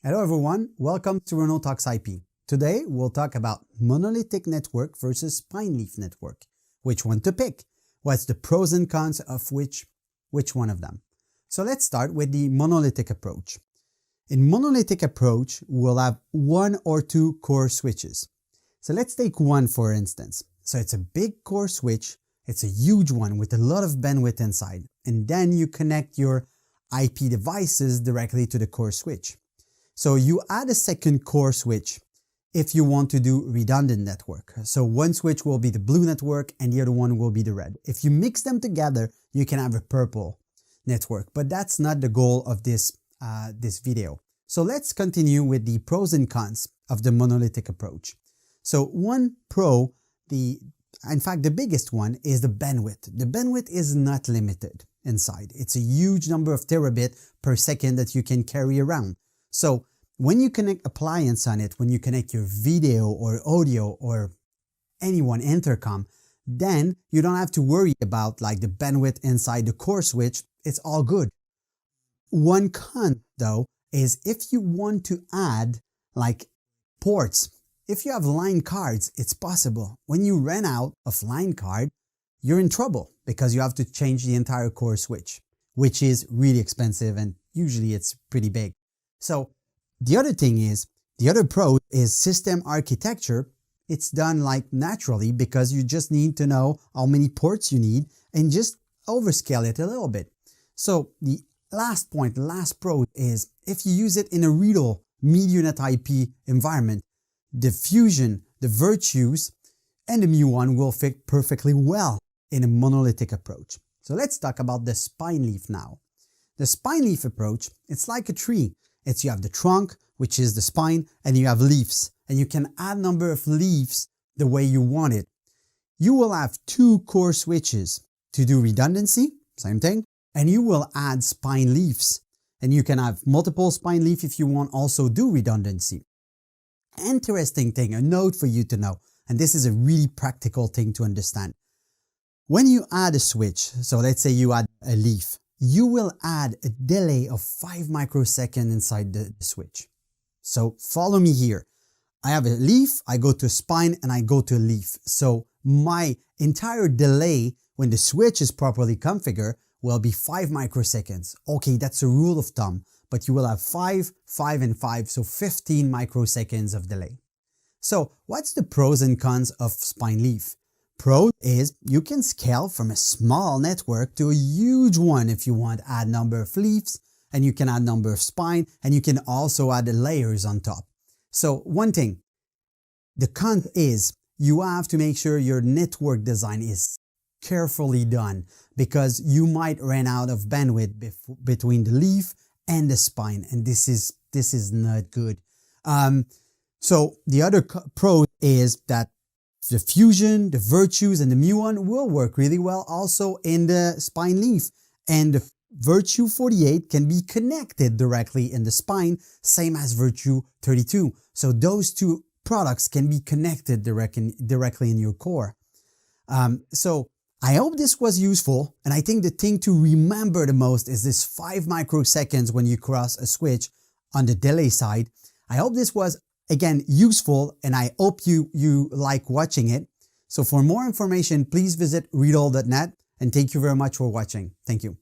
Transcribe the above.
Hello everyone, welcome to Renaud Talks IP. Today we'll talk about monolithic network versus spine leaf network. Which one to pick? What's the pros and cons of which one of them? So let's start with the monolithic approach. In monolithic approach, we'll have one or two core switches. So let's take one for instance. So it's a big core switch, it's a huge one with a lot of bandwidth inside, and then you connect your IP devices directly to the core switch. So you add a second core switch if you want to do redundant network. So one switch will be the blue network and the other one will be the red. If you mix them together, you can have a purple network, but that's not the goal of this video. So let's continue with the pros and cons of the monolithic approach. So one pro, in fact, the biggest one is the bandwidth. The bandwidth is not limited inside. It's a huge number of terabit per second that you can carry around. So when you connect appliance on it, when you connect your video or audio or anyone intercom, then you don't have to worry about like the bandwidth inside the core switch. It's all good. One con though is if you want to add like ports, if you have line cards, it's possible. When you run out of line card, you're in trouble because you have to change the entire core switch, which is really expensive and usually it's pretty big. So the other thing is, the other pro is system architecture. It's done like naturally because you just need to know how many ports you need and just overscale it a little bit. So the last point, the last pro is if you use it in a RIEDEL MediaNet IP environment, the fusion, the virtues, and the mu1 will fit perfectly well in a monolithic approach. So let's talk about the spine leaf now. The spine leaf approach, it's like a tree. You have the trunk, which is the spine, and you have leaves, and you can add number of leaves the way you want it. You will have two core switches to do redundancy, same thing, and you will add spine leaves, and you can have multiple spine leaf if you want also do redundancy. Interesting thing, a note for you to know, and this is a really practical thing to understand. When you add a switch, so let's say you add a leaf, you will add a delay of 5 microseconds inside the switch. So follow me here. I have a leaf, I go to a spine, and I go to a leaf. So my entire delay when the switch is properly configured will be 5 microseconds. Okay, that's a rule of thumb, but you will have 5, 5, and 5, so 15 microseconds of delay. So what's the pros and cons of spine leaf? Pro is you can scale from a small network to a huge one if you want to add number of leaves, and you can add number of spine, and you can also add the layers on top. So one thing, the con is you have to make sure your network design is carefully done because you might run out of bandwidth between the leaf and the spine, and this is not good. So the other pro is that the fusion, the virtues, and the mu1 will work really well also in the spine leaf. And the virtue 48 can be connected directly in the spine, same as virtue 32. So those two products can be connected directly in your core. So I hope this was useful. And I think the thing to remember the most is this 5 microseconds when you cross a switch on the delay side. I hope this was again, useful, and I hope you like watching it. So for more information, please visit riedel.net, and thank you very much for watching. Thank you.